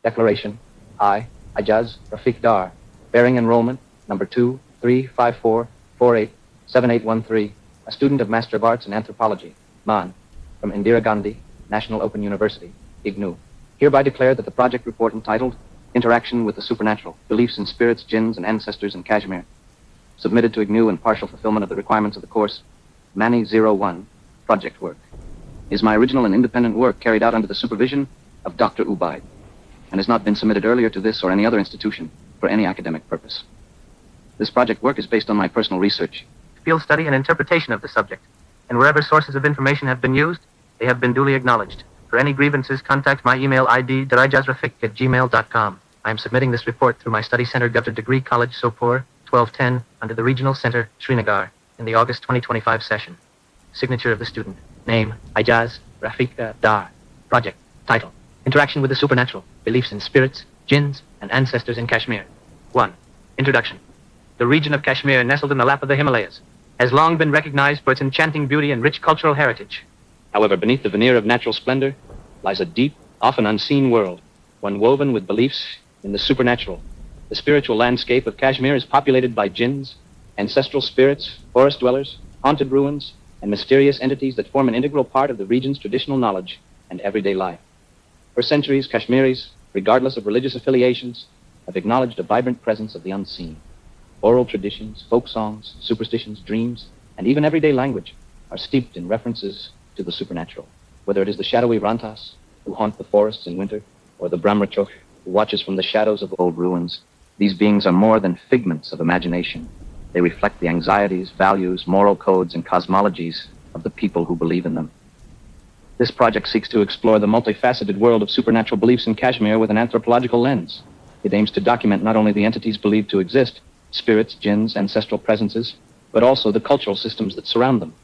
Declaration. I, Ijaz Rafiq Dar, bearing enrollment number 23544878813, a student of Master of Arts in Anthropology, MAN, from Indira Gandhi, National Open University, IGNOU, hereby declare that the project report entitled Interaction with the Supernatural, Beliefs in Spirits, Jinns, and Ancestors in Kashmir, submitted to IGNOU in partial fulfillment of the requirements of the course Mani 01, project work, is my original and independent work carried out under the supervision of Dr. Ubaid, and has not been submitted earlier to this or any other institution for any academic purpose. This project work is based on my personal research, field study, and interpretation of the subject, and wherever sources of information have been used, they have been duly acknowledged. For any grievances, contact my email ID, darijazrafiq@gmail.com. I am submitting this report through my study center, Gupta Degree College, Sopore, 1210, under the Regional Center, Srinagar, in the August 2025 session. Signature of the student. Name, Ijaz Rafiq Dar. Project. Title, Interaction with the Supernatural, Beliefs in Spirits, Jinns, and Ancestors in Kashmir. 1. Introduction. The region of Kashmir, nestled in the lap of the Himalayas, has long been recognized for its enchanting beauty and rich cultural heritage. However, beneath the veneer of natural splendor lies a deep, often unseen world, one woven with beliefs in the supernatural. The spiritual landscape of Kashmir is populated by jinns, ancestral spirits, forest dwellers, haunted ruins, and mysterious entities that form an integral part of the region's traditional knowledge and everyday life. For centuries, Kashmiris, regardless of religious affiliations, have acknowledged a vibrant presence of the unseen. Oral traditions, folk songs, superstitions, dreams, and even everyday language are steeped in references to the supernatural. Whether it is the shadowy Rantas, who haunt the forests in winter, or the Brahmachok, who watches from the shadows of old ruins, these beings are more than figments of imagination. They reflect the anxieties, values, moral codes, and cosmologies of the people who believe in them. This project seeks to explore the multifaceted world of supernatural beliefs in Kashmir with an anthropological lens. It aims to document not only the entities believed to exist, spirits, jinns, ancestral presences, but also the cultural systems that surround them.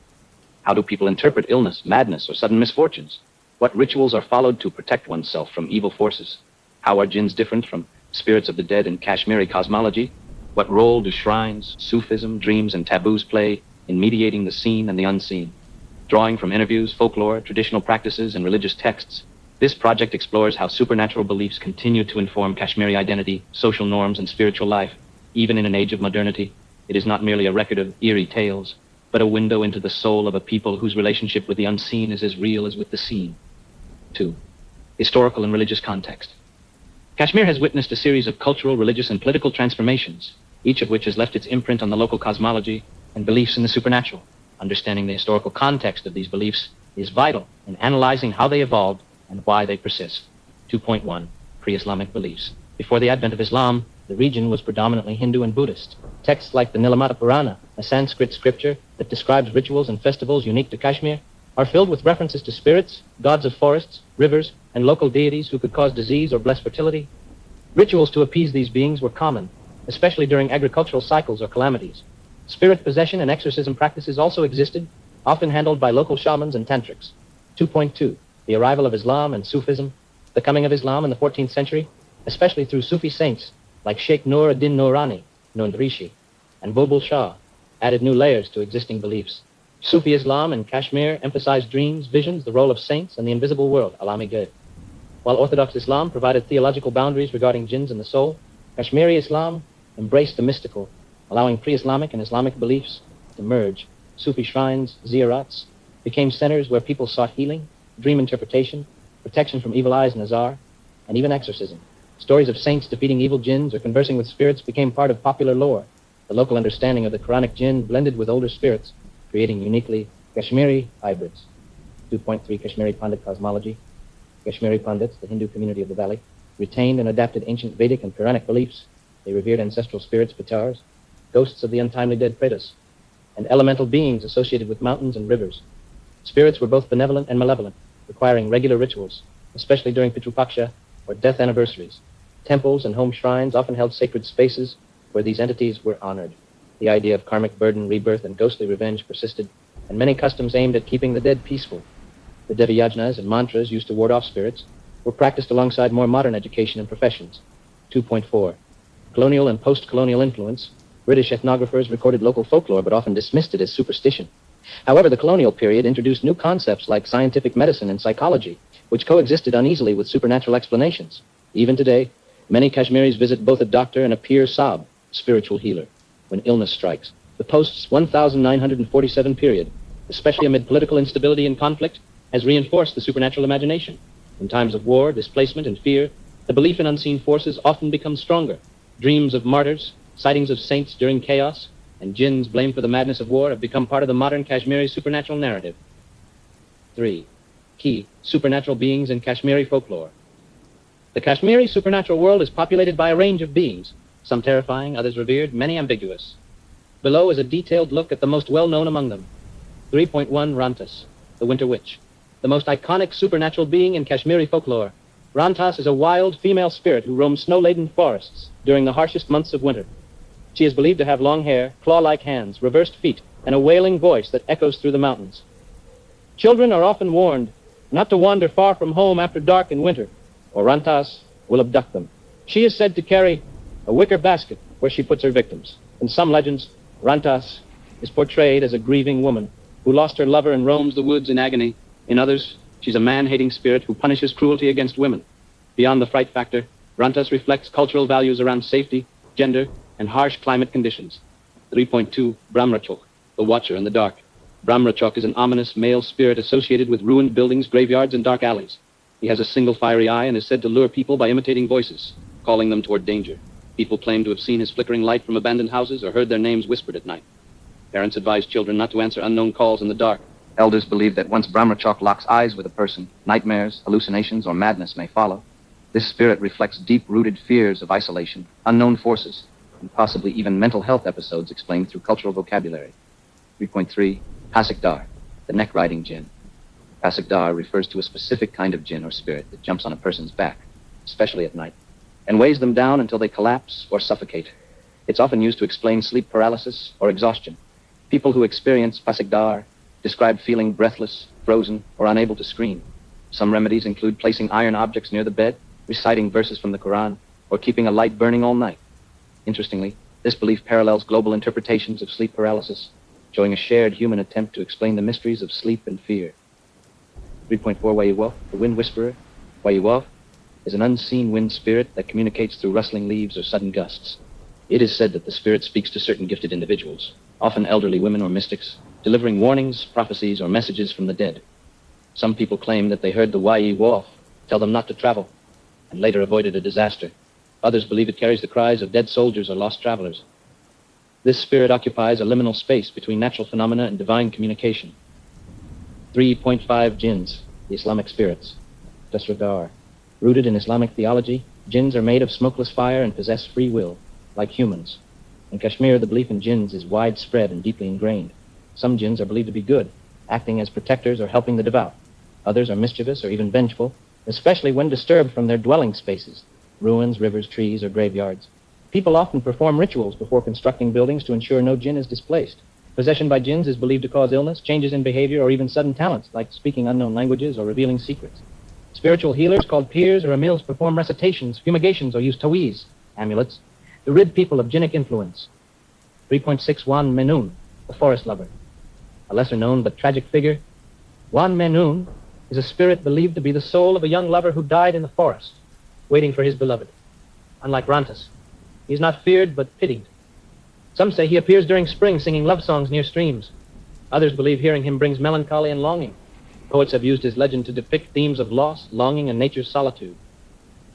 How do people interpret illness, madness, or sudden misfortunes? What rituals are followed to protect oneself from evil forces? How are jinns different from spirits of the dead in Kashmiri cosmology? What role do shrines, Sufism, dreams, and taboos play in mediating the seen and the unseen? Drawing from interviews, folklore, traditional practices, and religious texts, this project explores how supernatural beliefs continue to inform Kashmiri identity, social norms, and spiritual life. Even in an age of modernity, it is not merely a record of eerie tales, but a window into the soul of a people whose relationship with the unseen is as real as with the seen. 2. Historical and religious context. Kashmir has witnessed a series of cultural, religious, and political transformations, each of which has left its imprint on the local cosmology and beliefs in the supernatural. Understanding the historical context of these beliefs is vital in analyzing how they evolved and why they persist. 2.1. Pre-Islamic beliefs. Before the advent of Islam, the region was predominantly Hindu and Buddhist. Texts like the Nilamata Purana, a Sanskrit scripture that describes rituals and festivals unique to Kashmir, are filled with references to spirits, gods of forests, rivers, and local deities who could cause disease or bless fertility. Rituals to appease these beings were common, especially during agricultural cycles or calamities. Spirit possession and exorcism practices also existed, often handled by local shamans and tantrics. 2.2. The arrival of Islam and Sufism. The coming of Islam in the 14th century, especially through Sufi saints like Sheikh Nur ad-Din Noorani, known to Rishi, and Bulbul Shah, added new layers to existing beliefs. Sufi Islam in Kashmir emphasized dreams, visions, the role of saints, and the invisible world, Alami Ghaib. While Orthodox Islam provided theological boundaries regarding jinns and the soul, Kashmiri Islam embraced the mystical, allowing pre-Islamic and Islamic beliefs to merge. Sufi shrines, ziyarats, became centers where people sought healing, dream interpretation, protection from evil eyes and azar, and even exorcism. Stories of saints defeating evil jinns or conversing with spirits became part of popular lore. The local understanding of the Quranic jinn blended with older spirits, creating uniquely Kashmiri hybrids. 2.3. Kashmiri Pandit cosmology. Kashmiri Pandits, the Hindu community of the valley, retained and adapted ancient Vedic and Puranic beliefs. They revered ancestral spirits, pitars, ghosts of the untimely dead pretas, and elemental beings associated with mountains and rivers. Spirits were both benevolent and malevolent, requiring regular rituals, especially during Pitru Paksha or death anniversaries. Temples and home shrines often held sacred spaces where these entities were honored. The idea of karmic burden, rebirth, and ghostly revenge persisted, and many customs aimed at keeping the dead peaceful. The Devi yajnas and mantras used to ward off spirits were practiced alongside more modern education and professions. 2.4. Colonial and post-colonial influence. British ethnographers recorded local folklore but often dismissed it as superstition. However, the colonial period introduced new concepts like scientific medicine and psychology, which coexisted uneasily with supernatural explanations. Even today, many Kashmiris visit both a doctor and a pir sahib, spiritual healer, when illness strikes. The post's 1947 period, especially amid political instability and conflict, has reinforced the supernatural imagination. In times of war, displacement, and fear, the belief in unseen forces often becomes stronger. Dreams of martyrs, sightings of saints during chaos, and Jinns blamed for the madness of war have become part of the modern Kashmiri supernatural narrative. 3. Key supernatural beings in Kashmiri folklore. The Kashmiri supernatural world is populated by a range of beings, some terrifying, others revered, many ambiguous. Below is a detailed look at the most well-known among them. 3.1 Rantas, the Winter Witch. The most iconic supernatural being in Kashmiri folklore. Rantas is a wild female spirit who roams snow-laden forests during the harshest months of winter. She is believed to have long hair, claw-like hands, reversed feet, and a wailing voice that echoes through the mountains. Children are often warned not to wander far from home after dark in winter, or Rantas will abduct them. She is said to carry a wicker basket where she puts her victims. In some legends, Rantas is portrayed as a grieving woman who lost her lover and roams the woods in agony. In others, she's a man-hating spirit who punishes cruelty against women. Beyond the fright factor, Rantas reflects cultural values around safety, gender, and harsh climate conditions. 3.2 Brahmrachok, the Watcher in the Dark. Brahmrachok is an ominous male spirit associated with ruined buildings, graveyards, and dark alleys. He has a single fiery eye and is said to lure people by imitating voices, calling them toward danger. People claim to have seen his flickering light from abandoned houses or heard their names whispered at night. Parents advise children not to answer unknown calls in the dark. Elders believe that once Brahmrachok locks eyes with a person, nightmares, hallucinations, or madness may follow. This spirit reflects deep-rooted fears of isolation, unknown forces, and possibly even mental health episodes explained through cultural vocabulary. 3.3 Pasikdar, the neck-riding jinn. Pasikdar refers to a specific kind of jinn or spirit that jumps on a person's back, especially at night, and weighs them down until they collapse or suffocate. It's often used to explain sleep paralysis or exhaustion. People who experience Pasikdar describe feeling breathless, frozen, or unable to scream. Some remedies include placing iron objects near the bed, reciting verses from the Quran, or keeping a light burning all night. Interestingly, this belief parallels global interpretations of sleep paralysis, showing a shared human attempt to explain the mysteries of sleep and fear. 3.4 Wayuwaf, the Wind Whisperer. Wayuwaf is an unseen wind spirit that communicates through rustling leaves or sudden gusts. It is said that the spirit speaks to certain gifted individuals, often elderly women or mystics, delivering warnings, prophecies, or messages from the dead. Some people claim that they heard the Wayuwaf tell them not to travel, and later avoided a disaster. Others believe it carries the cries of dead soldiers or lost travelers. This spirit occupies a liminal space between natural phenomena and divine communication. 3.5 Jinns, the Islamic spirits. Dasradar. Rooted in Islamic theology, jinns are made of smokeless fire and possess free will, like humans. In Kashmir, the belief in jinns is widespread and deeply ingrained. Some jinns are believed to be good, acting as protectors or helping the devout. Others are mischievous or even vengeful, especially when disturbed from their dwelling spaces, ruins, rivers, trees, or graveyards. People often perform rituals before constructing buildings to ensure no jinn is displaced. Possession by jinns is believed to cause illness, changes in behavior, or even sudden talents, like speaking unknown languages or revealing secrets. Spiritual healers called pirs or amils perform recitations, fumigations, or use taweez, amulets, to rid people of jinnic influence. 3.6 Wan Menun, the forest lover. A lesser-known but tragic figure, Wan Menun is a spirit believed to be the soul of a young lover who died in the forest, waiting for his beloved. Unlike Rantas, he is not feared but pitied. Some say he appears during spring singing love songs near streams. Others believe hearing him brings melancholy and longing. Poets have used his legend to depict themes of loss, longing, and nature's solitude.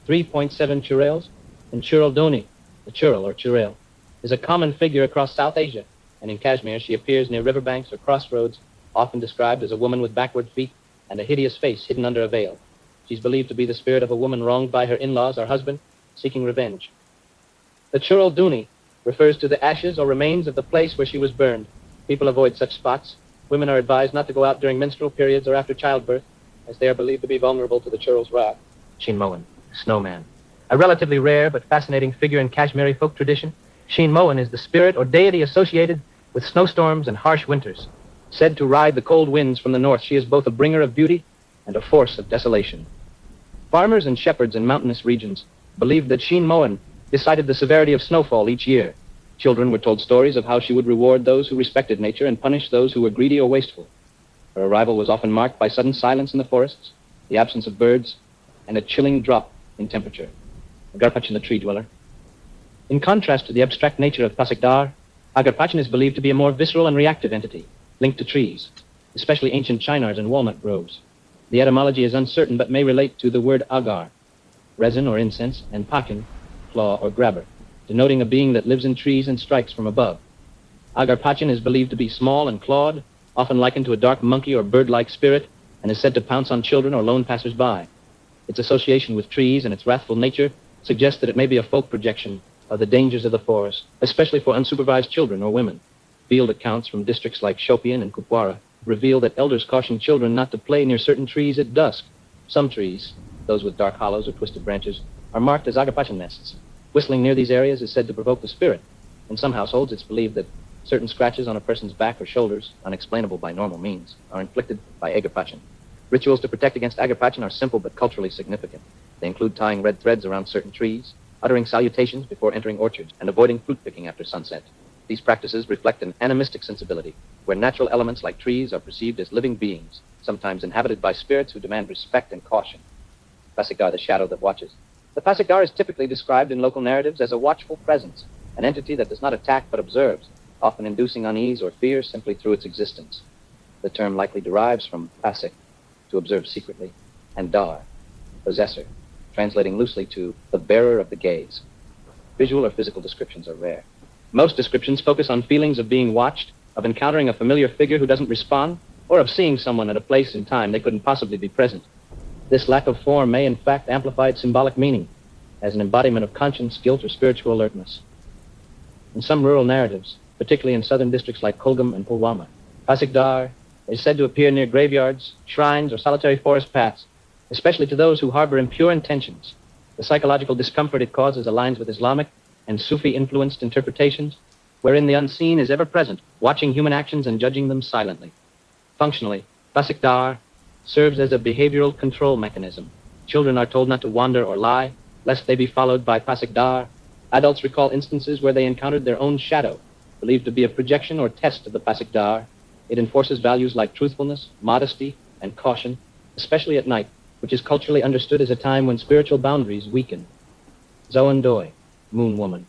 3.7 Churels and Chureldoni, the Churel or Churel, is a common figure across South Asia, and in Kashmir she appears near riverbanks or crossroads, often described as a woman with backward feet and a hideous face hidden under a veil. She's believed to be the spirit of a woman wronged by her in-laws or husband, seeking revenge. The Churelduni refers to the ashes or remains of the place where she was burned. People avoid such spots. Women are advised not to go out during menstrual periods or after childbirth, as they are believed to be vulnerable to the Churel's wrath. Sheen Mohan, snowman. A relatively rare but fascinating figure in Kashmiri folk tradition, Sheen Mohan is the spirit or deity associated with snowstorms and harsh winters. Said to ride the cold winds from the north, she is both a bringer of beauty and a force of desolation. Farmers and shepherds in mountainous regions believed that Sheen Mohan decided the severity of snowfall each year. Children were told stories of how she would reward those who respected nature and punish those who were greedy or wasteful. Her arrival was often marked by sudden silence in the forests, the absence of birds, and a chilling drop in temperature. Agarpachan the tree dweller. In contrast to the abstract nature of Pasikdar, Agarpachan is believed to be a more visceral and reactive entity, linked to trees, especially ancient chinars and walnut groves. The etymology is uncertain but may relate to the word agar, resin or incense, and pakin, claw or grabber, denoting a being that lives in trees and strikes from above. Agarpachan is believed to be small and clawed, often likened to a dark monkey or bird-like spirit, and is said to pounce on children or lone passers-by. Its association with trees and its wrathful nature suggests that it may be a folk projection of the dangers of the forest, especially for unsupervised children or women. Field accounts from districts like Shopian and Kupwara reveal that elders caution children not to play near certain trees at dusk. Some trees, those with dark hollows or twisted branches, are marked as Agarpachan nests. Whistling near these areas is said to provoke the spirit. In some households, it's believed that certain scratches on a person's back or shoulders, unexplainable by normal means, are inflicted by Agarpachan. Rituals to protect against Agarpachan are simple but culturally significant. They include tying red threads around certain trees, uttering salutations before entering orchards, and avoiding fruit picking after sunset. These practices reflect an animistic sensibility, where natural elements like trees are perceived as living beings, sometimes inhabited by spirits who demand respect and caution. Pasikdar, the shadow that watches. The Pasikdar is typically described in local narratives as a watchful presence, an entity that does not attack but observes, often inducing unease or fear simply through its existence. The term likely derives from pasik, to observe secretly, and dar, possessor, translating loosely to the bearer of the gaze. Visual or physical descriptions are rare. Most descriptions focus on feelings of being watched, of encountering a familiar figure who doesn't respond, or of seeing someone at a place and time they couldn't possibly be present. This lack of form may in fact amplify its symbolic meaning as an embodiment of conscience, guilt, or spiritual alertness. In some rural narratives, particularly in southern districts like Kulgam and Pulwama, Pasikdar is said to appear near graveyards, shrines, or solitary forest paths, especially to those who harbor impure intentions. The psychological discomfort it causes aligns with Islamic and Sufi-influenced interpretations, wherein the unseen is ever present, watching human actions and judging them silently. Functionally, Pasikdar serves as a behavioral control mechanism. Children are told not to wander or lie, lest they be followed by Pasikdar. Adults recall instances where they encountered their own shadow, believed to be a projection or test of the Pasikdar. It enforces values like truthfulness, modesty, and caution, especially at night, which is culturally understood as a time when spiritual boundaries weaken. Zoan Doi, Moon Woman.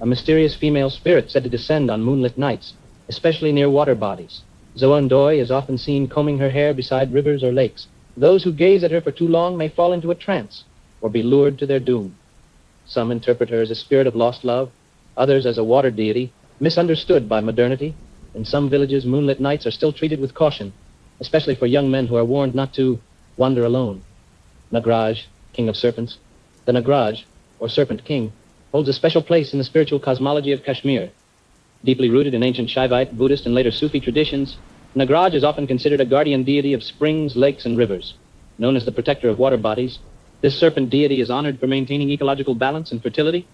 A mysterious female spirit said to descend on moonlit nights, especially near water bodies. Zoan Doi is often seen combing her hair beside rivers or lakes. Those who gaze at her for too long may fall into a trance or be lured to their doom. Some interpret her as a spirit of lost love, others as a water deity, misunderstood by modernity. In some villages, moonlit nights are still treated with caution, especially for young men who are warned not to wander alone. Nagraj, king of serpents. The Nagraj, or serpent king, holds a special place in the spiritual cosmology of Kashmir. Deeply rooted in ancient Shaivite, Buddhist, and later Sufi traditions, Nagraj is often considered a guardian deity of springs, lakes, and rivers. Known as the protector of water bodies, this serpent deity is honored for maintaining ecological balance and fertility.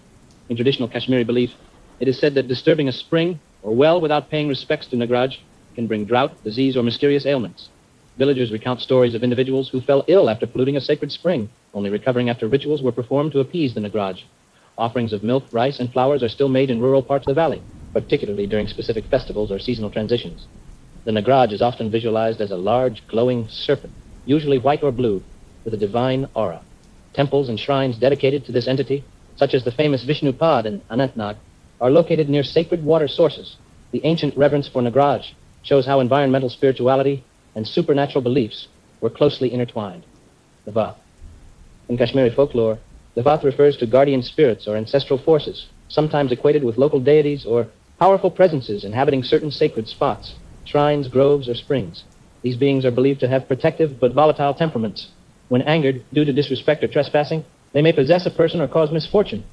In traditional Kashmiri belief, it is said that disturbing a spring or well without paying respects to Nagraj can bring drought, disease, or mysterious ailments. Villagers recount stories of individuals who fell ill after polluting a sacred spring, only recovering after rituals were performed to appease the Nagraj. Offerings of milk, rice, and flowers are still made in rural parts of the valley, particularly during specific festivals or seasonal transitions. The Nagraj is often visualized as a large, glowing serpent, usually white or blue, with a divine aura. Temples and shrines dedicated to this entity, such as the famous Vishnu Pad in Anantnag, are located near sacred water sources. The ancient reverence for Nagraj shows how environmental spirituality and supernatural beliefs were closely intertwined. Devath. In Kashmiri folklore, Devath refers to guardian spirits or ancestral forces, sometimes equated with local deities or powerful presences inhabiting certain sacred spots, shrines, groves, or springs. These beings are believed to have protective but volatile temperaments. When angered due to disrespect or trespassing, they may possess a person or cause misfortune.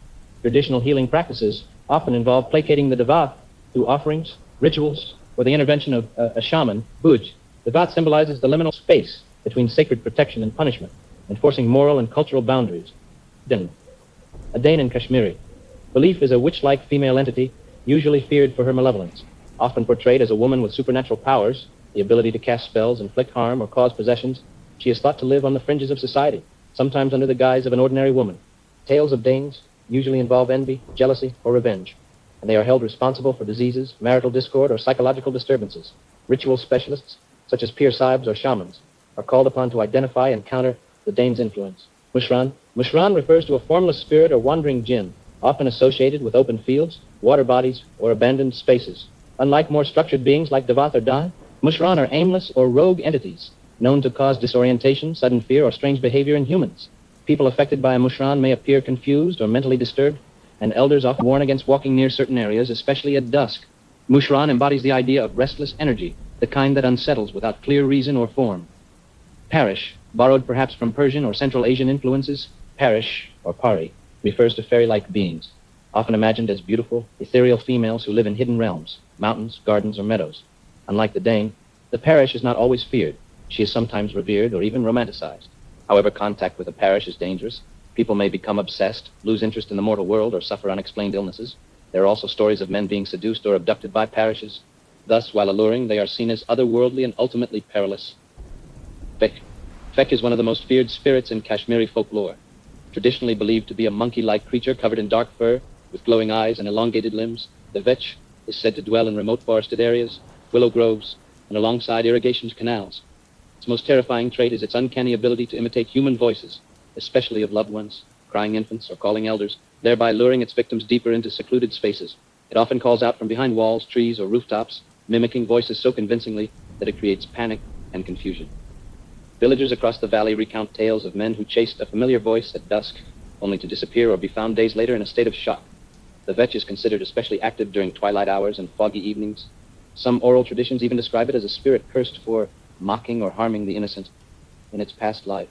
Traditional healing practices often involve placating the Devath through offerings, rituals, or the intervention of a shaman, Buj. Devath symbolizes the liminal space between sacred protection and punishment, enforcing moral and cultural boundaries. Din. A Dane in Kashmiri. Belief is a witch-like female entity, usually feared for her malevolence. Often portrayed as a woman with supernatural powers, the ability to cast spells, inflict harm, or cause possessions, she is thought to live on the fringes of society, sometimes under the guise of an ordinary woman. Tales of Danes usually involve envy, jealousy, or revenge, and they are held responsible for diseases, marital discord, or psychological disturbances. Ritual specialists, such as peer sahibs or shamans, are called upon to identify and counter the Dane's influence. Mushran. Mushran refers to a formless spirit or wandering jinn, often associated with open fields, water bodies, or abandoned spaces. Unlike more structured beings like Devath or Da, Mushran are aimless or rogue entities, known to cause disorientation, sudden fear, or strange behavior in humans. People affected by a Mushran may appear confused or mentally disturbed, and elders often warn against walking near certain areas, especially at dusk. Mushran embodies the idea of restless energy, the kind that unsettles without clear reason or form. Parish, borrowed perhaps from Persian or Central Asian influences, parish, or pari, refers to fairy-like beings, often imagined as beautiful, ethereal females who live in hidden realms, mountains, gardens, or meadows. Unlike the Dane, the parish is not always feared. She is sometimes revered or even romanticized. However, contact with a parish is dangerous. People may become obsessed, lose interest in the mortal world, or suffer unexplained illnesses. There are also stories of men being seduced or abducted by parishes. Thus, while alluring, they are seen as otherworldly and ultimately perilous. Fek is one of the most feared spirits in Kashmiri folklore. Traditionally believed to be a monkey-like creature covered in dark fur, with glowing eyes and elongated limbs, the Vetch is said to dwell in remote forested areas, willow groves, and alongside irrigation canals. Its most terrifying trait is its uncanny ability to imitate human voices, especially of loved ones, crying infants, or calling elders, thereby luring its victims deeper into secluded spaces. It often calls out from behind walls, trees, or rooftops, mimicking voices so convincingly that it creates panic and confusion. Villagers across the valley recount tales of men who chased a familiar voice at dusk, only to disappear or be found days later in a state of shock. The Vetch is considered especially active during twilight hours and foggy evenings. Some oral traditions even describe it as a spirit cursed for mocking or harming the innocent in its past life.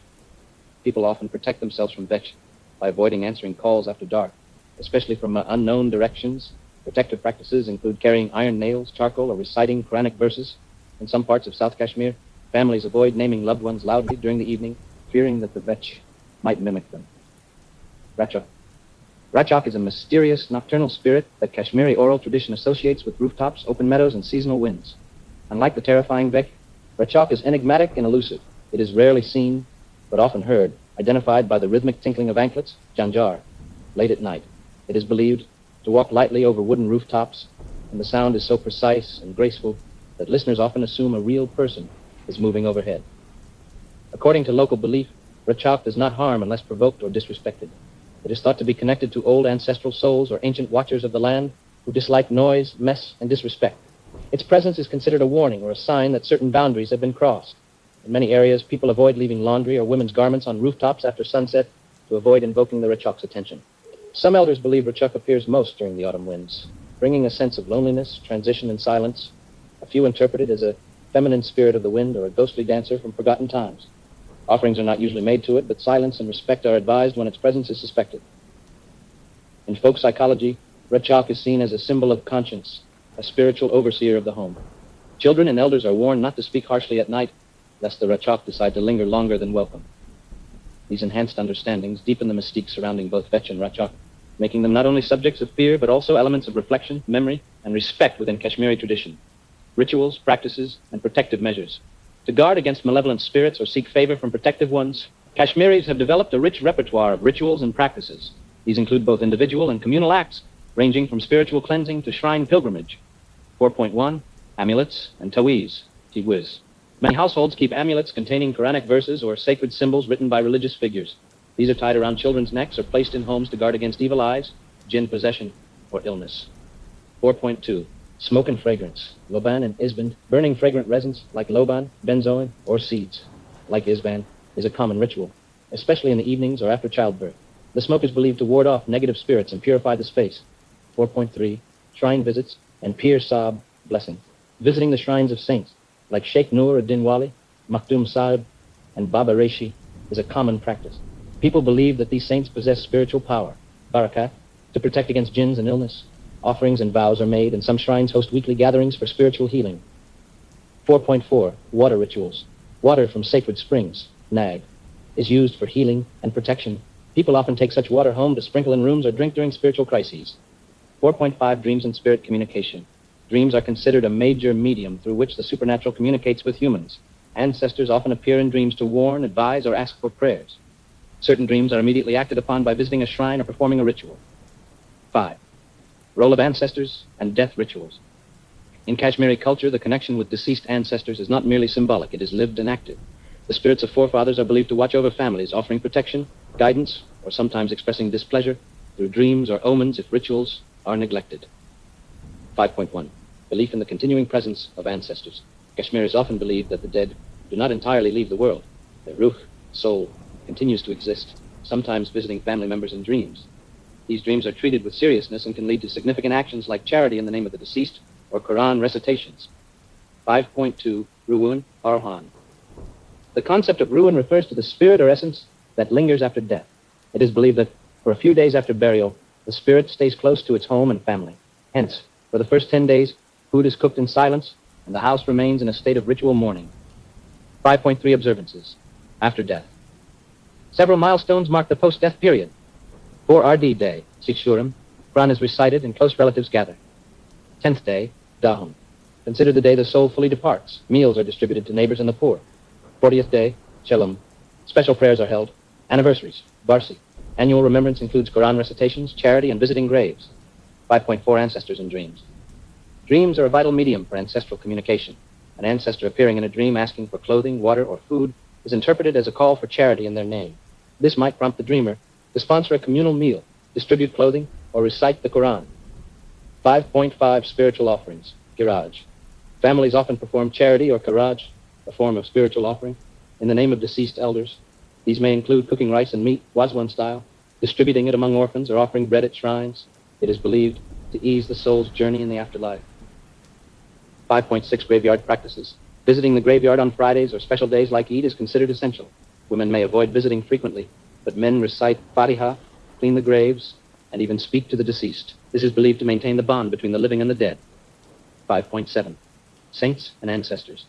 People often protect themselves from Vetch by avoiding answering calls after dark, especially from unknown directions. Protective practices include carrying iron nails, charcoal, or reciting Quranic verses. In some parts of South Kashmir, families avoid naming loved ones loudly during the evening, fearing that the Vetch might mimic them. Rachok. Rachok is a mysterious nocturnal spirit that Kashmiri oral tradition associates with rooftops, open meadows, and seasonal winds. Unlike the terrifying Vetch, Rachok is enigmatic and elusive. It is rarely seen, but often heard, identified by the rhythmic tinkling of anklets, janjar, late at night. It is believed to walk lightly over wooden rooftops, and the sound is so precise and graceful that listeners often assume a real person is moving overhead. According to local belief, Rachok does not harm unless provoked or disrespected. It is thought to be connected to old ancestral souls or ancient watchers of the land who dislike noise, mess, and disrespect. Its presence is considered a warning or a sign that certain boundaries have been crossed. In many areas, people avoid leaving laundry or women's garments on rooftops after sunset to avoid invoking the Rachok's attention. Some elders believe Rachok appears most during the autumn winds, bringing a sense of loneliness, transition, and silence. A few interpret it as a feminine spirit of the wind or a ghostly dancer from forgotten times. Offerings are not usually made to it, but silence and respect are advised when its presence is suspected. In folk psychology, Rachok is seen as a symbol of conscience, a spiritual overseer of the home. Children and elders are warned not to speak harshly at night, lest the Rachok decide to linger longer than welcome. These enhanced understandings deepen the mystique surrounding both Vetch and Rachok, making them not only subjects of fear, but also elements of reflection, memory, and respect within Kashmiri tradition. Rituals, practices, and protective measures. To guard against malevolent spirits or seek favor from protective ones, Kashmiris have developed a rich repertoire of rituals and practices. These include both individual and communal acts, ranging from spiritual cleansing to shrine pilgrimage. 4.1, amulets and taweez, tiwiz. Many households keep amulets containing Quranic verses or sacred symbols written by religious figures. These are tied around children's necks or placed in homes to guard against evil eyes, jinn possession, or illness. 4.2, smoke and fragrance. Loban and Isband, burning fragrant resins like loban, benzoin, or seeds, like Isband, is a common ritual, especially in the evenings or after childbirth. The smoke is believed to ward off negative spirits and purify the space. 4.3, shrine visits and Pir Sahib blessing. Visiting the shrines of saints like Sheikh Nur ad-Din Wali, Makhdum Sahib, and Baba Reishi is a common practice. People believe that these saints possess spiritual power, barakat, to protect against jinns and illness. Offerings and vows are made, and some shrines host weekly gatherings for spiritual healing. 4.4, water rituals. Water from sacred springs, Nag, is used for healing and protection. People often take such water home to sprinkle in rooms or drink during spiritual crises. 4.5, dreams and spirit communication. Dreams are considered a major medium through which the supernatural communicates with humans. Ancestors often appear in dreams to warn, advise, or ask for prayers. Certain dreams are immediately acted upon by visiting a shrine or performing a ritual. 5. Role of ancestors and death rituals. In Kashmiri culture, the connection with deceased ancestors is not merely symbolic, it is lived and active. The spirits of forefathers are believed to watch over families, offering protection, guidance, or sometimes expressing displeasure through dreams or omens if rituals are neglected. 5.1. Belief in the continuing presence of ancestors. Kashmiris often believe that the dead do not entirely leave the world. Their ruh, soul, continues to exist, sometimes visiting family members in dreams. These dreams are treated with seriousness and can lead to significant actions like charity in the name of the deceased or Quran recitations. 5.2. Ru'un Arhan. The concept of ru'un refers to the spirit or essence that lingers after death. It is believed that for a few days after burial, the spirit stays close to its home and family. Hence, for the first 10 days, food is cooked in silence and the house remains in a state of ritual mourning. 5.3. Observances. After death. Several milestones mark the post-death period. 4 RD Day, Sishurim, Quran is recited and close relatives gather. 10th day, Dahum. Considered the day the soul fully departs. Meals are distributed to neighbors and the poor. 40th day, Shalom. Special prayers are held. Anniversaries, Barsi. Annual remembrance includes Quran recitations, charity, and visiting graves. 5.4. Ancestors in dreams. Dreams are a vital medium for ancestral communication. An ancestor appearing in a dream asking for clothing, water, or food is interpreted as a call for charity in their name. This might prompt the dreamer to sponsor a communal meal, distribute clothing, or recite the Quran. 5.5. Spiritual offerings, Giraj. Families often perform charity or Kiraj, a form of spiritual offering, in the name of deceased elders. These may include cooking rice and meat, Wazwan style, distributing it among orphans, or offering bread at shrines. It is believed to ease the soul's journey in the afterlife. 5.6. Graveyard practices. Visiting the graveyard on Fridays or special days like Eid is considered essential. Women may avoid visiting frequently, but men recite Fatiha, clean the graves, and even speak to the deceased. This is believed to maintain the bond between the living and the dead. 5.7. Saints and ancestors.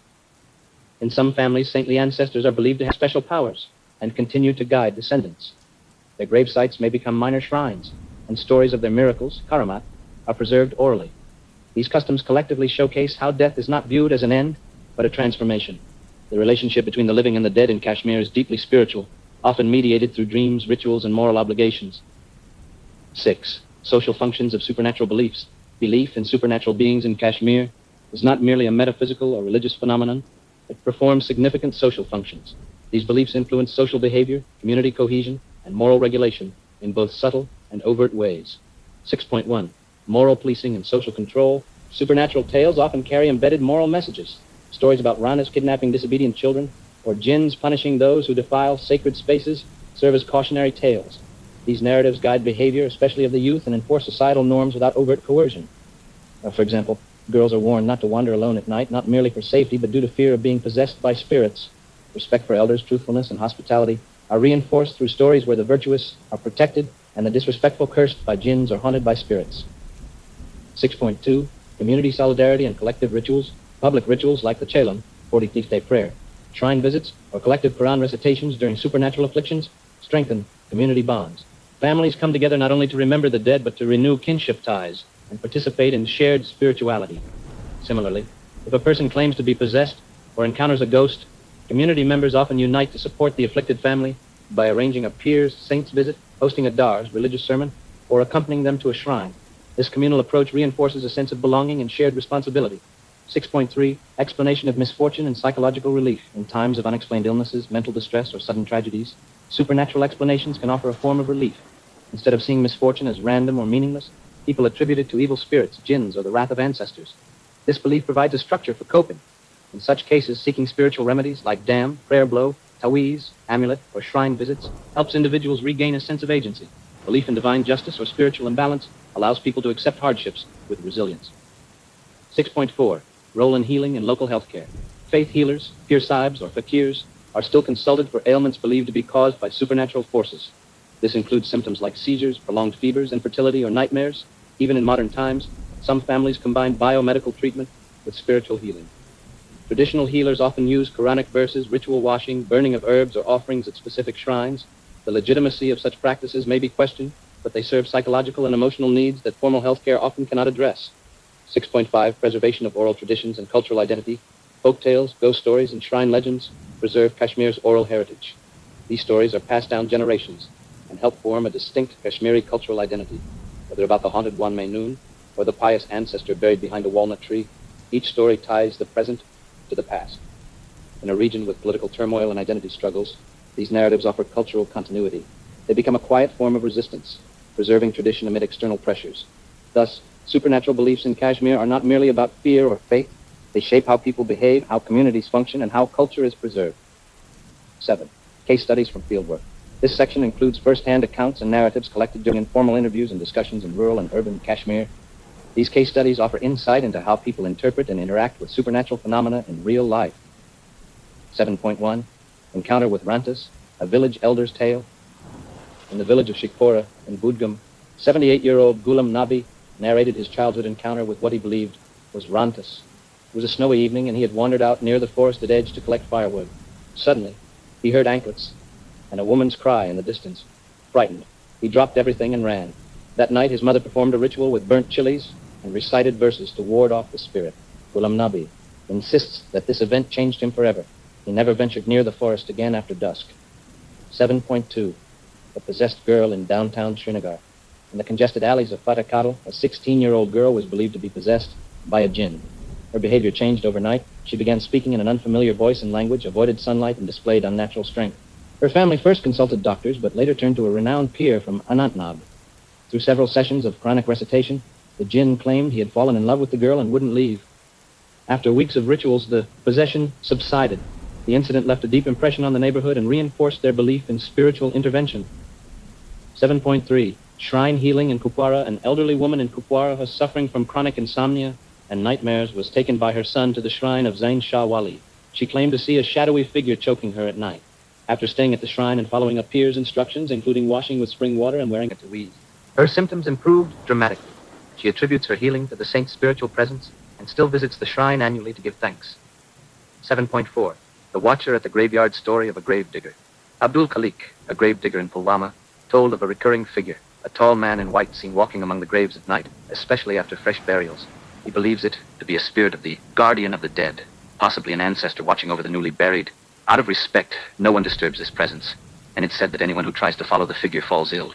In some families, saintly ancestors are believed to have special powers and continue to guide descendants. Their grave sites may become minor shrines, and stories of their miracles, karamat, are preserved orally. These customs collectively showcase how death is not viewed as an end, but a transformation. The relationship between the living and the dead in Kashmir is deeply spiritual, often mediated through dreams, rituals, and moral obligations. 6. Social functions of supernatural beliefs. Belief in supernatural beings in Kashmir is not merely a metaphysical or religious phenomenon. It performs significant social functions. These beliefs influence social behavior, community cohesion, and moral regulation in both subtle and overt ways. 6.1. Moral policing and social control. Supernatural tales often carry embedded moral messages. Stories about Ranas kidnapping disobedient children or Jinns punishing those who defile sacred spaces serve as cautionary tales. These narratives guide behavior, especially of the youth, and enforce societal norms without overt coercion. For example, girls are warned not to wander alone at night, not merely for safety, but due to fear of being possessed by spirits. Respect for elders, truthfulness, and hospitality are reinforced through stories where the virtuous are protected and the disrespectful cursed by jinns or haunted by spirits. 6.2. Community solidarity and collective rituals. Public rituals like the Chelam, 45th day prayer, shrine visits, or collective Quran recitations during supernatural afflictions strengthen community bonds. Families come together not only to remember the dead, but to renew kinship ties and participate in shared spirituality. Similarly, if a person claims to be possessed or encounters a ghost, community members often unite to support the afflicted family by arranging a peer's saint's visit, hosting a dars, religious sermon, or accompanying them to a shrine. This communal approach reinforces a sense of belonging and shared responsibility. 6.3. Explanation of misfortune and psychological relief. In times of unexplained illnesses, mental distress, or sudden tragedies, supernatural explanations can offer a form of relief. Instead of seeing misfortune as random or meaningless, people attribute it to evil spirits, jinns, or the wrath of ancestors. This belief provides a structure for coping. In such cases, seeking spiritual remedies like dam, prayer blow, taweez, amulet, or shrine visits helps individuals regain a sense of agency. Belief in divine justice or spiritual imbalance allows people to accept hardships with resilience. 6.4. Role in healing and local health care. Faith healers, pir sahibs, or fakirs are still consulted for ailments believed to be caused by supernatural forces. This includes symptoms like seizures, prolonged fevers, infertility, or nightmares. Even in modern times, some families combine biomedical treatment with spiritual healing. Traditional healers often use Quranic verses, ritual washing, burning of herbs, or offerings at specific shrines. The legitimacy of such practices may be questioned, but they serve psychological and emotional needs that formal healthcare often cannot address. 6.5. Preservation of oral traditions and cultural identity. Folk tales, ghost stories, and shrine legends preserve Kashmir's oral heritage. These stories are passed down generations and help form a distinct Kashmiri cultural identity. Whether about the haunted Wan Mainun or the pious ancestor buried behind a walnut tree, each story ties the present to the past. In a region with political turmoil and identity struggles, these narratives offer cultural continuity. They become a quiet form of resistance, preserving tradition amid external pressures. Thus, supernatural beliefs in Kashmir are not merely about fear or faith. They shape how people behave, how communities function, and how culture is preserved. 7. Case studies from fieldwork. This section includes first-hand accounts and narratives collected during informal interviews and discussions in rural and urban Kashmir. These case studies offer insight into how people interpret and interact with supernatural phenomena in real life. 7.1. Encounter with Rantas, a village elder's tale. In the village of Shikpora in Budgam, 78-year-old Ghulam Nabi narrated his childhood encounter with what he believed was Rantas. It was a snowy evening, and he had wandered out near the forested edge to collect firewood. Suddenly, he heard anklets and a woman's cry in the distance. Frightened, he dropped everything and ran. That night, his mother performed a ritual with burnt chilies and recited verses to ward off the spirit. Ghulam Nabi insists that this event changed him forever. He never ventured near the forest again after dusk. 7.2. The possessed girl in downtown Srinagar. In the congested alleys of Fatakadal, a 16-year-old girl was believed to be possessed by a jinn. Her behavior changed overnight. She began speaking in an unfamiliar voice and language, avoided sunlight, and displayed unnatural strength. Her family first consulted doctors, but later turned to a renowned peer from Anantnag. Through several sessions of chronic recitation, the jinn claimed he had fallen in love with the girl and wouldn't leave. After weeks of rituals, the possession subsided. The incident left a deep impression on the neighborhood and reinforced their belief in spiritual intervention. 7.3. Shrine healing in Kupwara. An elderly woman in Kupwara who was suffering from chronic insomnia and nightmares was taken by her son to the shrine of Zain Shah Wali. She claimed to see a shadowy figure choking her at night. After staying at the shrine and following a peer's instructions, including washing with spring water and wearing a tuiz, her symptoms improved dramatically. She attributes her healing to the saint's spiritual presence and still visits the shrine annually to give thanks. 7.4. The Watcher at the Graveyard Story of a Gravedigger. Abdul Khalik, a gravedigger in Pulwama, told of a recurring figure, a tall man in white seen walking among the graves at night, especially after fresh burials. He believes it to be a spirit of the guardian of the dead, possibly an ancestor watching over the newly buried. Out of respect, no one disturbs this presence, and it's said that anyone who tries to follow the figure falls ill.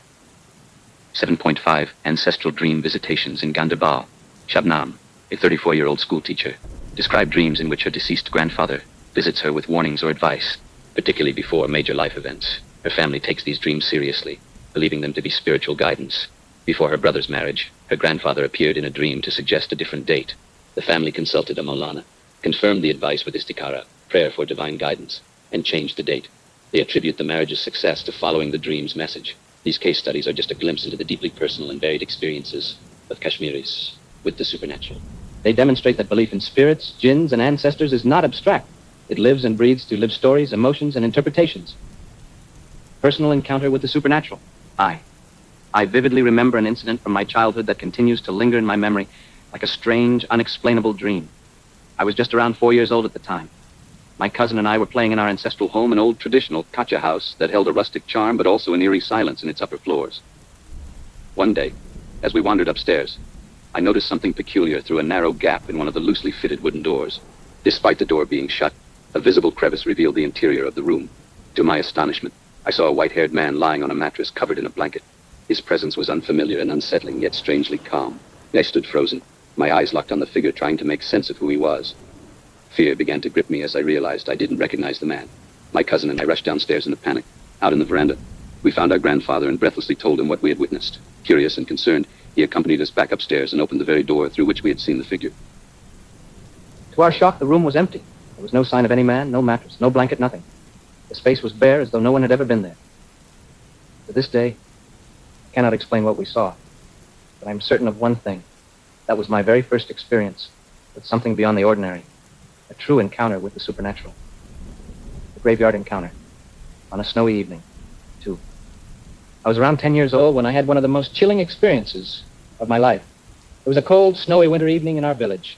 7.5. Ancestral Dream Visitations in Ganderbal. Shabnam, a 34-year-old schoolteacher, described dreams in which her deceased grandfather visits her with warnings or advice, particularly before major life events. Her family takes these dreams seriously, believing them to be spiritual guidance. Before her brother's marriage, her grandfather appeared in a dream to suggest a different date. The family consulted a Maulana, confirmed the advice with istikara, prayer for divine guidance, and changed the date. They attribute the marriage's success to following the dream's message. These case studies are just a glimpse into the deeply personal and varied experiences of Kashmiris with the supernatural. They demonstrate that belief in spirits, jinns, and ancestors is not abstract. It lives and breathes through lived stories, emotions, and interpretations. Personal encounter with the supernatural. I vividly remember an incident from my childhood that continues to linger in my memory like a strange, unexplainable dream. I was just around 4 years old at the time. My cousin and I were playing in our ancestral home, an old traditional kacha house that held a rustic charm but also an eerie silence in its upper floors. One day, as we wandered upstairs, I noticed something peculiar through a narrow gap in one of the loosely fitted wooden doors. Despite the door being shut, a visible crevice revealed the interior of the room. To my astonishment, I saw a white-haired man lying on a mattress covered in a blanket. His presence was unfamiliar and unsettling, yet strangely calm. I stood frozen, my eyes locked on the figure, trying to make sense of who he was. Fear began to grip me as I realized I didn't recognize the man. My cousin and I rushed downstairs in a panic. Out in the veranda, we found our grandfather and breathlessly told him what we had witnessed. Curious and concerned, he accompanied us back upstairs and opened the very door through which we had seen the figure. To our shock, the room was empty. There was no sign of any man, no mattress, no blanket, nothing. The space was bare as though no one had ever been there. To this day, I cannot explain what we saw, but I'm certain of one thing. That was my very first experience with something beyond the ordinary, a true encounter with the supernatural. The graveyard encounter, on a snowy evening, too. I was around 10 years old when I had one of the most chilling experiences of my life. It was a cold, snowy winter evening in our village.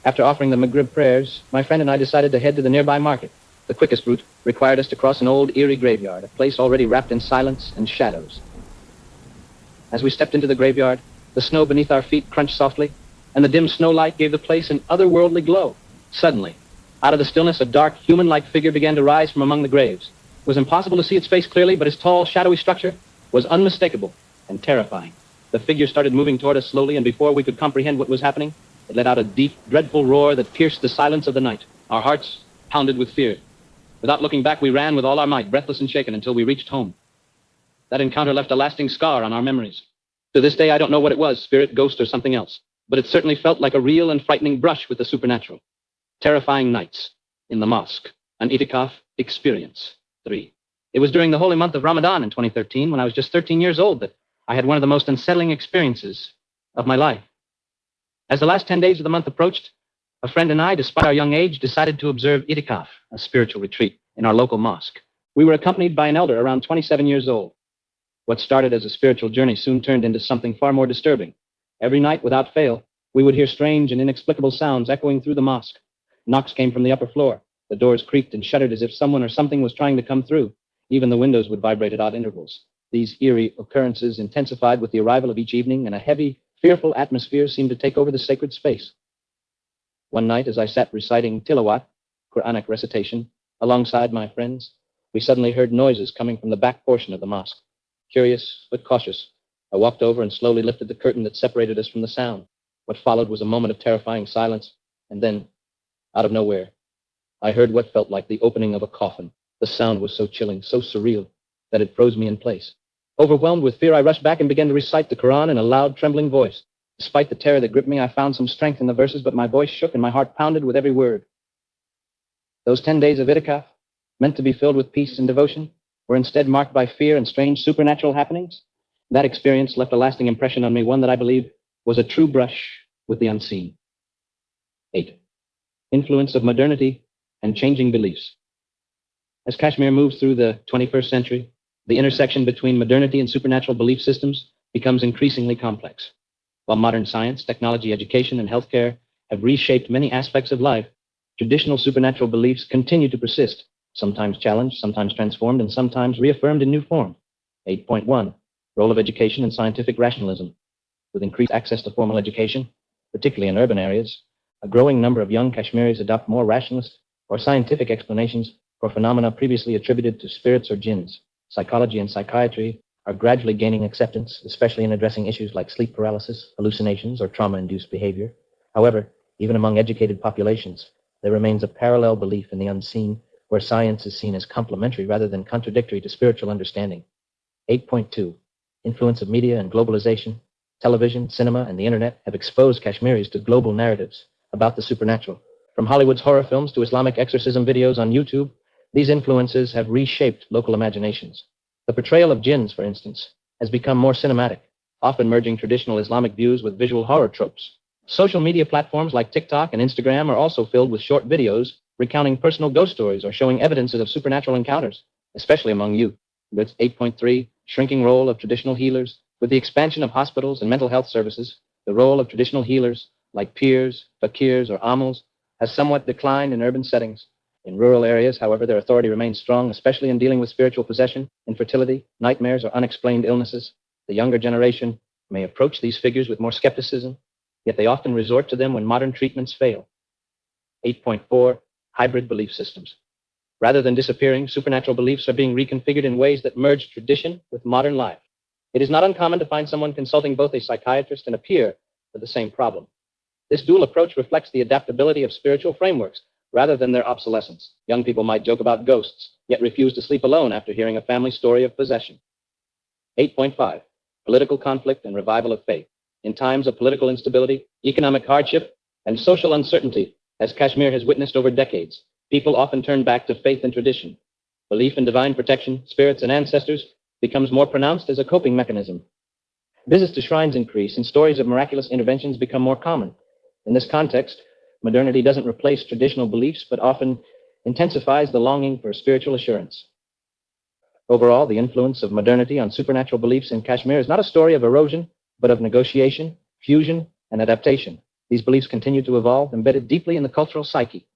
After offering the Maghrib prayers, my friend and I decided to head to the nearby market. The quickest route required us to cross an old, eerie graveyard, a place already wrapped in silence and shadows. As we stepped into the graveyard, the snow beneath our feet crunched softly, and the dim snow light gave the place an otherworldly glow. Suddenly, out of the stillness, a dark, human-like figure began to rise from among the graves. It was impossible to see its face clearly, but its tall, shadowy structure was unmistakable and terrifying. The figure started moving toward us slowly, and before we could comprehend what was happening, it let out a deep, dreadful roar that pierced the silence of the night. Our hearts pounded with fear. Without looking back, we ran with all our might, breathless and shaken, until we reached home. That encounter left a lasting scar on our memories. To this day, I don't know what it was, spirit, ghost, or something else, but it certainly felt like a real and frightening brush with the supernatural. Terrifying nights in the mosque, an itikaf experience. 3. It was during the holy month of Ramadan in 2013, when I was just 13 years old, that I had one of the most unsettling experiences of my life. As the last 10 days of the month approached, a friend and I, despite our young age, decided to observe itikaf, a spiritual retreat, in our local mosque. We were accompanied by an elder around 27 years old. What started as a spiritual journey soon turned into something far more disturbing. Every night, without fail, we would hear strange and inexplicable sounds echoing through the mosque. Knocks came from the upper floor. The doors creaked and shuddered as if someone or something was trying to come through. Even the windows would vibrate at odd intervals. These eerie occurrences intensified with the arrival of each evening, and a heavy, fearful atmosphere seemed to take over the sacred space. One night, as I sat reciting tilawat, Quranic recitation, alongside my friends, we suddenly heard noises coming from the back portion of the mosque. Curious but cautious, I walked over and slowly lifted the curtain that separated us from the sound. What followed was a moment of terrifying silence, and then, out of nowhere, I heard what felt like the opening of a coffin. The sound was so chilling, so surreal, that it froze me in place. Overwhelmed with fear, I rushed back and began to recite the Quran in a loud, trembling voice. Despite the terror that gripped me, I found some strength in the verses, but my voice shook and my heart pounded with every word. Those 10 days of itikaf, meant to be filled with peace and devotion, were instead marked by fear and strange supernatural happenings. That experience left a lasting impression on me, one that I believe was a true brush with the unseen. 8. Influence of modernity and changing beliefs. As Kashmir moves through the 21st century, the intersection between modernity and supernatural belief systems becomes increasingly complex. While modern science, technology, education, and healthcare have reshaped many aspects of life, traditional supernatural beliefs continue to persist, sometimes challenged, sometimes transformed, and sometimes reaffirmed in new form. 8.1. Role of education and scientific rationalism. With increased access to formal education, particularly in urban areas, a growing number of young Kashmiris adopt more rationalist or scientific explanations for phenomena previously attributed to spirits or jinns. Psychology and psychiatry are gradually gaining acceptance, especially in addressing issues like sleep paralysis, hallucinations, or trauma-induced behavior. However, even among educated populations, there remains a parallel belief in the unseen, where science is seen as complementary rather than contradictory to spiritual understanding. 8.2. Influence of media and globalization. Television, cinema, and the internet have exposed Kashmiris to global narratives about the supernatural. From Hollywood's horror films to Islamic exorcism videos on YouTube, these influences have reshaped local imaginations. The portrayal of jinns, for instance, has become more cinematic, often merging traditional Islamic views with visual horror tropes. Social media platforms like TikTok and Instagram are also filled with short videos recounting personal ghost stories or showing evidences of supernatural encounters, especially among youth. That's 8.3, shrinking role of traditional healers. With the expansion of hospitals and mental health services, the role of traditional healers, like peers, fakirs, or amals, has somewhat declined in urban settings. In rural areas, however, their authority remains strong, especially in dealing with spiritual possession, infertility, nightmares, or unexplained illnesses. The younger generation may approach these figures with more skepticism, yet they often resort to them when modern treatments fail. 8.4, hybrid belief systems. Rather than disappearing, supernatural beliefs are being reconfigured in ways that merge tradition with modern life. It is not uncommon to find someone consulting both a psychiatrist and a peer for the same problem. This dual approach reflects the adaptability of spiritual frameworks rather than their obsolescence. Young people might joke about ghosts, yet refuse to sleep alone after hearing a family story of possession. 8.5. Political conflict and revival of faith. In times of political instability, economic hardship, and social uncertainty, as Kashmir has witnessed over decades, people often turn back to faith and tradition. Belief in divine protection, spirits, and ancestors becomes more pronounced as a coping mechanism. Visits to shrines increase, and stories of miraculous interventions become more common. In this context, modernity doesn't replace traditional beliefs, but often intensifies the longing for spiritual assurance. Overall, the influence of modernity on supernatural beliefs in Kashmir is not a story of erosion, but of negotiation, fusion, and adaptation. These beliefs continue to evolve, embedded deeply in the cultural psyche,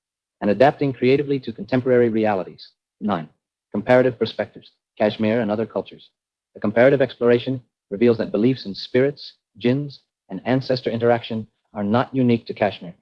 and adapting creatively to contemporary realities. 9. Comparative perspectives, Kashmir and other cultures. The comparative exploration reveals that beliefs in spirits, jinns, and ancestor interaction are not unique to Kashmir.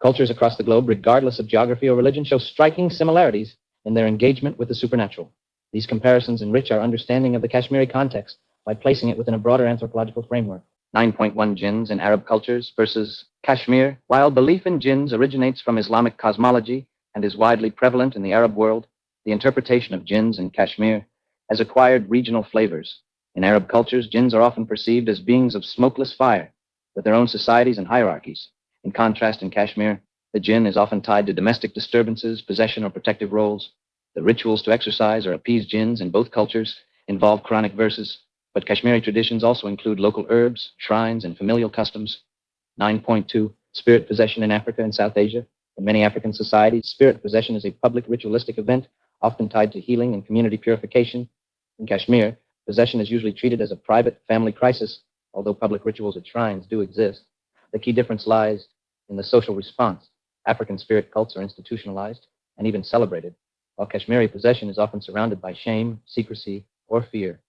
Cultures across the globe, regardless of geography or religion, show striking similarities in their engagement with the supernatural. These comparisons enrich our understanding of the Kashmiri context by placing it within a broader anthropological framework. 9.1 Jinns in Arab cultures versus Kashmir. While belief in jinns originates from Islamic cosmology and is widely prevalent in the Arab world, the interpretation of jinns in Kashmir has acquired regional flavors. In Arab cultures, jinns are often perceived as beings of smokeless fire, with their own societies and hierarchies. In contrast, in Kashmir, the jinn is often tied to domestic disturbances, possession, or protective roles. The rituals to exorcise or appease jinns in both cultures involve Quranic verses, but Kashmiri traditions also include local herbs, shrines, and familial customs. 9.2 Spirit possession in Africa and South Asia. In many African societies, spirit possession is a public ritualistic event, often tied to healing and community purification. In Kashmir, possession is usually treated as a private family crisis, although public rituals at shrines do exist. The key difference lies in the social response. African spirit cults are institutionalized and even celebrated, while Kashmiri possession is often surrounded by shame, secrecy, or fear.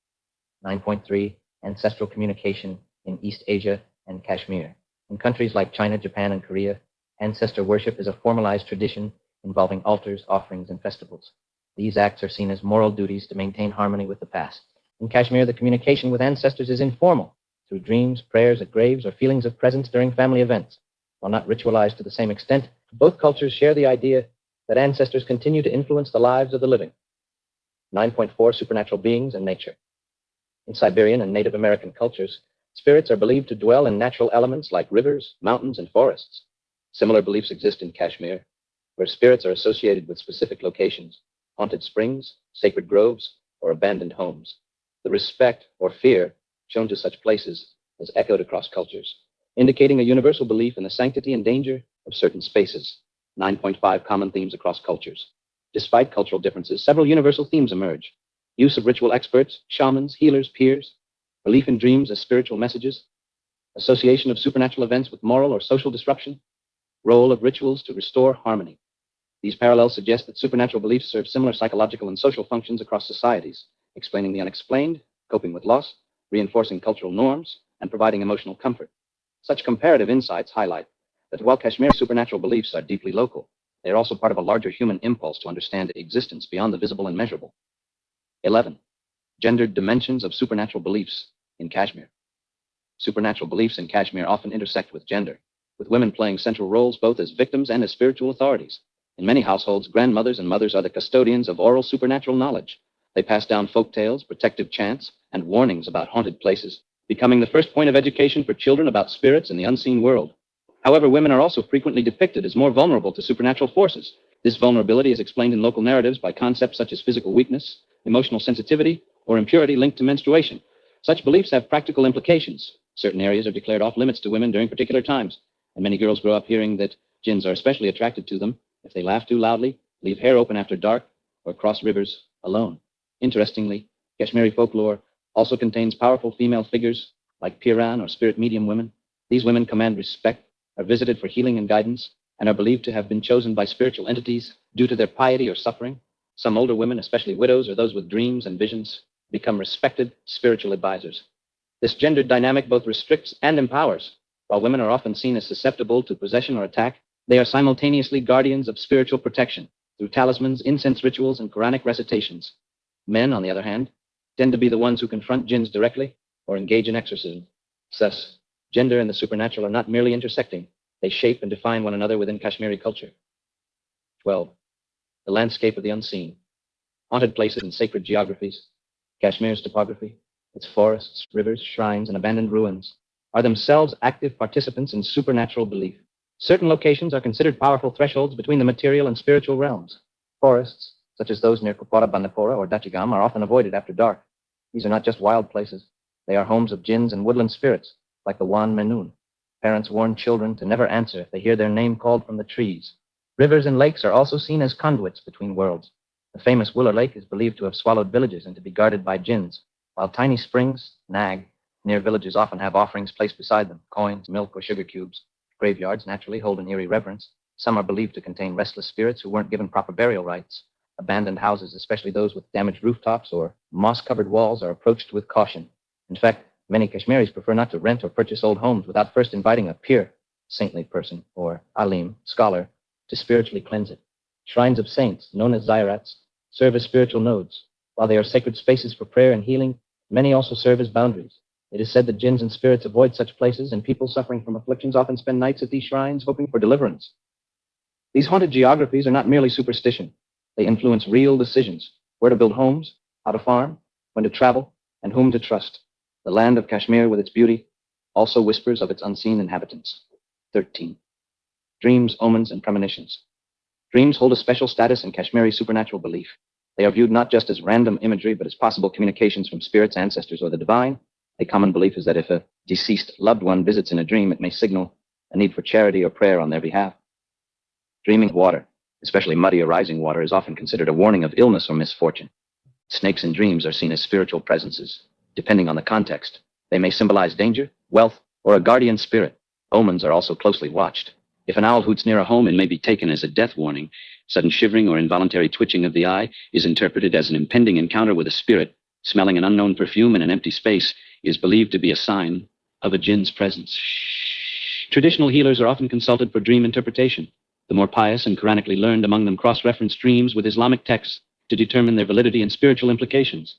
9.3 Ancestral communication in East Asia and Kashmir. In countries like China, Japan, and Korea, ancestor worship is a formalized tradition involving altars, offerings, and festivals. These acts are seen as moral duties to maintain harmony with the past. In Kashmir, the communication with ancestors is informal, through dreams, prayers at graves, or feelings of presence during family events. While not ritualized to the same extent, both cultures share the idea that ancestors continue to influence the lives of the living. 9.4 Supernatural beings and nature. In Siberian and Native American cultures, spirits are believed to dwell in natural elements like rivers, mountains, and forests. Similar beliefs exist in Kashmir, where spirits are associated with specific locations, haunted springs, sacred groves, or abandoned homes. The respect or fear shown to such places has echoed across cultures, indicating a universal belief in the sanctity and danger of certain spaces. 9.5 Common themes across cultures. Despite cultural differences, several universal themes emerge. Use of ritual experts, shamans, healers, peers, belief in dreams as spiritual messages, association of supernatural events with moral or social disruption, role of rituals to restore harmony. These parallels suggest that supernatural beliefs serve similar psychological and social functions across societies, explaining the unexplained, coping with loss, reinforcing cultural norms, and providing emotional comfort. Such comparative insights highlight that while Kashmir's supernatural beliefs are deeply local, they are also part of a larger human impulse to understand existence beyond the visible and measurable. 11. Gendered dimensions of supernatural beliefs in Kashmir. Supernatural beliefs in Kashmir often intersect with gender, with women playing central roles both as victims and as spiritual authorities. In many households, grandmothers and mothers are the custodians of oral supernatural knowledge. They pass down folk tales, protective chants, and warnings about haunted places, becoming the first point of education for children about spirits and the unseen world. However, women are also frequently depicted as more vulnerable to supernatural forces. This vulnerability is explained in local narratives by concepts such as physical weakness, emotional sensitivity, or impurity linked to menstruation. Such beliefs have practical implications. Certain areas are declared off limits to women during particular times, and many girls grow up hearing that jinns are especially attracted to them if they laugh too loudly, leave hair open after dark, or cross rivers alone. Interestingly, Kashmiri folklore also contains powerful female figures like Piran or spirit medium women. These women command respect, are visited for healing and guidance, and are believed to have been chosen by spiritual entities due to their piety or suffering. Some older women, especially widows or those with dreams and visions, become respected spiritual advisors. This gendered dynamic both restricts and empowers. While women are often seen as susceptible to possession or attack, they are simultaneously guardians of spiritual protection through talismans, incense rituals, and Quranic recitations. Men, on the other hand, tend to be the ones who confront jinns directly or engage in exorcism. Thus, gender and the supernatural are not merely intersecting, they shape and define one another within Kashmiri culture. 12. The landscape of the unseen. Haunted places and sacred geographies. Kashmir's topography, its forests, rivers, shrines, and abandoned ruins, are themselves active participants in supernatural belief. Certain locations are considered powerful thresholds between the material and spiritual realms. Forests, such as those near Kupwara Bandipora or Dachigam, are often avoided after dark. These are not just wild places. They are homes of jinns and woodland spirits, like the Wan Menun. Parents warn children to never answer if they hear their name called from the trees. Rivers and lakes are also seen as conduits between worlds. The famous Willer Lake is believed to have swallowed villages and to be guarded by jinns, while tiny springs, nag, near villages often have offerings placed beside them, coins, milk, or sugar cubes. Graveyards naturally hold an eerie reverence. Some are believed to contain restless spirits who weren't given proper burial rites. Abandoned houses, especially those with damaged rooftops or moss-covered walls, are approached with caution. In fact, many Kashmiris prefer not to rent or purchase old homes without first inviting a pir, saintly person, or alim, scholar, to spiritually cleanse it. Shrines of saints, known as ziyarats, serve as spiritual nodes. While they are sacred spaces for prayer and healing, many also serve as boundaries. It is said that jinns and spirits avoid such places, and people suffering from afflictions often spend nights at these shrines hoping for deliverance. These haunted geographies are not merely superstition. They influence real decisions: where to build homes, how to farm, when to travel, and whom to trust. The land of Kashmir with its beauty also whispers of its unseen inhabitants. 13. Dreams, omens, and premonitions. Dreams hold a special status in Kashmiri supernatural belief. They are viewed not just as random imagery, but as possible communications from spirits, ancestors, or the divine. A common belief is that if a deceased loved one visits in a dream, it may signal a need for charity or prayer on their behalf. Dreaming of water, especially muddy or rising water, is often considered a warning of illness or misfortune. Snakes in dreams are seen as spiritual presences. Depending on the context, they may symbolize danger, wealth, or a guardian spirit. Omens are also closely watched. If an owl hoots near a home, it may be taken as a death warning. Sudden shivering or involuntary twitching of the eye is interpreted as an impending encounter with a spirit. Smelling an unknown perfume in an empty space is believed to be a sign of a jinn's presence. Traditional healers are often consulted for dream interpretation. The more pious and Quranically learned among them cross-reference dreams with Islamic texts to determine their validity and spiritual implications.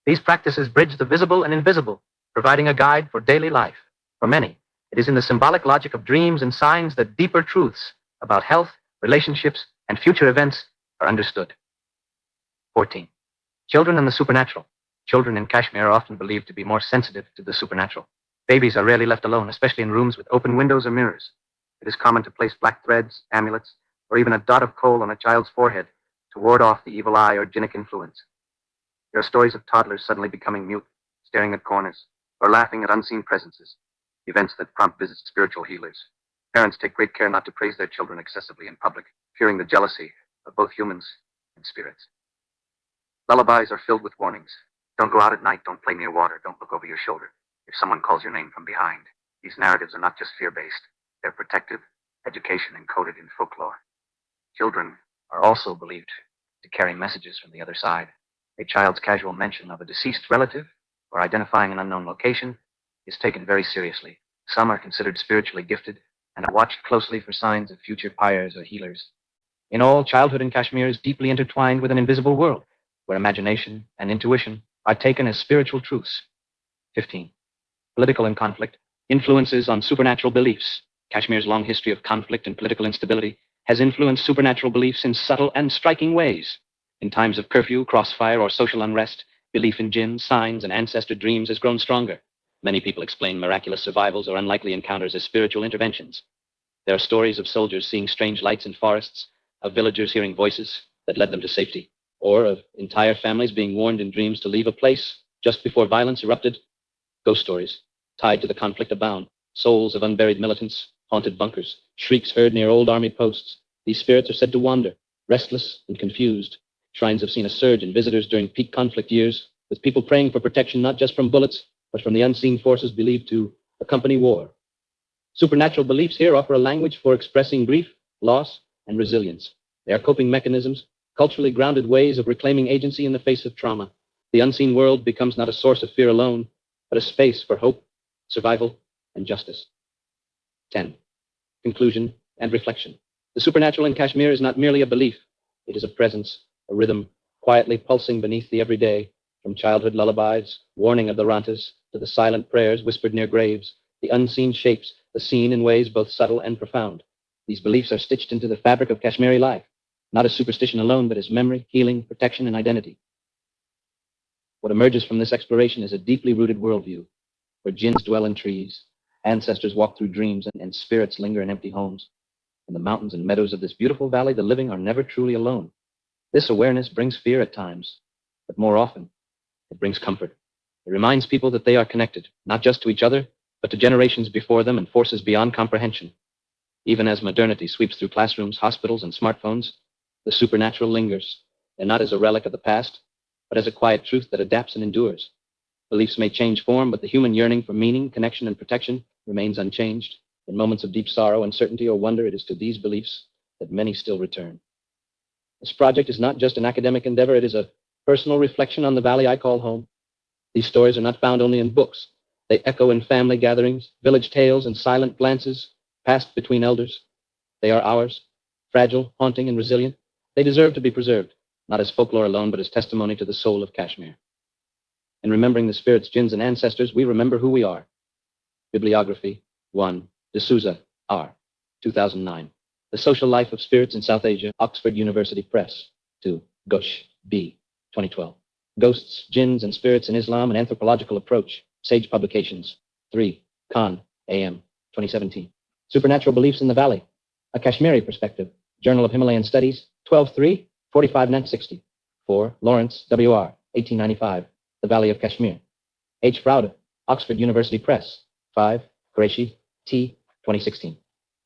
These practices bridge the visible and invisible, providing a guide for daily life. For many, it is in the symbolic logic of dreams and signs that deeper truths about health, relationships, and future events are understood. 14. Children and the supernatural. Children in Kashmir are often believed to be more sensitive to the supernatural. Babies are rarely left alone, especially in rooms with open windows or mirrors. It is common to place black threads, amulets, or even a dot of coal on a child's forehead to ward off the evil eye or jinnic influence. There are stories of toddlers suddenly becoming mute, staring at corners, or laughing at unseen presences, events that prompt visits to spiritual healers. Parents take great care not to praise their children excessively in public, fearing the jealousy of both humans and spirits. Lullabies are filled with warnings. Don't go out at night, don't play near water, don't look over your shoulder if someone calls your name from behind. These narratives are not just fear-based, they're protective, education encoded in folklore. Children are also believed to carry messages from the other side. A child's casual mention of a deceased relative or identifying an unknown location is taken very seriously. Some are considered spiritually gifted and are watched closely for signs of future pyres or healers. In all, childhood in Kashmir is deeply intertwined with an invisible world, where imagination and intuition are taken as spiritual truths. 15. Political and conflict. Influences on supernatural beliefs. Kashmir's long history of conflict and political instability has influenced supernatural beliefs in subtle and striking ways. In times of curfew, crossfire, or social unrest, belief in jinns, signs, and ancestor dreams has grown stronger. Many people explain miraculous survivals or unlikely encounters as spiritual interventions. There are stories of soldiers seeing strange lights in forests, of villagers hearing voices that led them to safety, or of entire families being warned in dreams to leave a place just before violence erupted. Ghost stories tied to the conflict abound. Souls of unburied militants, haunted bunkers, shrieks heard near old army posts. These spirits are said to wander, restless and confused. Shrines have seen a surge in visitors during peak conflict years, with people praying for protection not just from bullets, but from the unseen forces believed to accompany war. Supernatural beliefs here offer a language for expressing grief, loss, and resilience. They are coping mechanisms, culturally grounded ways of reclaiming agency in the face of trauma. The unseen world becomes not a source of fear alone, but a space for hope, survival, and justice. 10. Conclusion and reflection. The supernatural in Kashmir is not merely a belief. It is a presence, a rhythm, quietly pulsing beneath the everyday, from childhood lullabies, warning of the rantas, to the silent prayers whispered near graves, the unseen shapes, the seen in ways both subtle and profound. These beliefs are stitched into the fabric of Kashmiri life, not as superstition alone, but as memory, healing, protection, and identity. What emerges from this exploration is a deeply rooted worldview, where jinns dwell in trees, ancestors walk through dreams, and spirits linger in empty homes. In the mountains and meadows of this beautiful valley, the living are never truly alone. This awareness brings fear at times, but more often, it brings comfort. It reminds people that they are connected, not just to each other, but to generations before them and forces beyond comprehension. Even as modernity sweeps through classrooms, hospitals, and smartphones, the supernatural lingers, and not as a relic of the past, but as a quiet truth that adapts and endures. Beliefs may change form, but the human yearning for meaning, connection, and protection remains unchanged. In moments of deep sorrow, uncertainty, or wonder, it is to these beliefs that many still return. This project is not just an academic endeavor, it is a personal reflection on the valley I call home. These stories are not found only in books. They echo in family gatherings, village tales, and silent glances passed between elders. They are ours, fragile, haunting, and resilient. They deserve to be preserved, not as folklore alone, but as testimony to the soul of Kashmir. In remembering the spirits, jinns, and ancestors, we remember who we are. Bibliography 1. D'Souza, R. 2009. The Social Life of Spirits in South Asia, Oxford University Press. 2. Ghosh, B. 2012. Ghosts, Jinns, and Spirits in Islam, an Anthropological Approach. Sage Publications. 3. Khan, A.M. 2017. Supernatural Beliefs in the Valley. A Kashmiri Perspective. Journal of Himalayan Studies. 12-3, 45 Net 60. 4. Lawrence, W.R. 1895. The Valley of Kashmir. H. Froude, Oxford University Press. 5. Qureshi, T. 2016.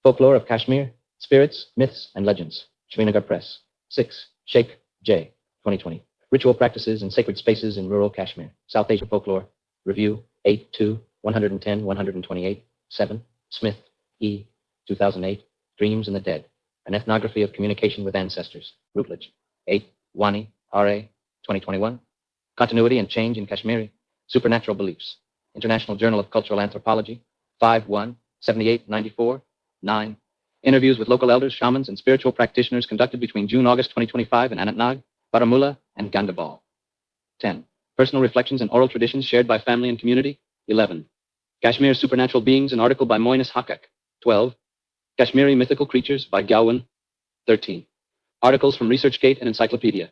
Folklore of Kashmir. Spirits, Myths, and Legends. Srinagar Press. 6. Sheikh, J. 2020. Ritual Practices and Sacred Spaces in Rural Kashmir. South Asia Folklore. Review 8-2, 110, 128. 7. Smith, E. 2008. Dreams and the Dead. An Ethnography of Communication with Ancestors. Routledge. 8. Wani, R.A. 2021. Continuity and Change in Kashmiri. Supernatural Beliefs. International Journal of Cultural Anthropology. 5-1, 78-94. 9. Interviews with local elders, shamans, and spiritual practitioners conducted between June-August 2025 in Anantnag, Baramulla, and Gandabal. 10. Personal reflections and oral traditions shared by family and community. 11. Kashmir's Supernatural Beings, an article by Moines Hakak. 12. Kashmiri Mythical Creatures by Gowin. 13. Articles from ResearchGate and Encyclopedia.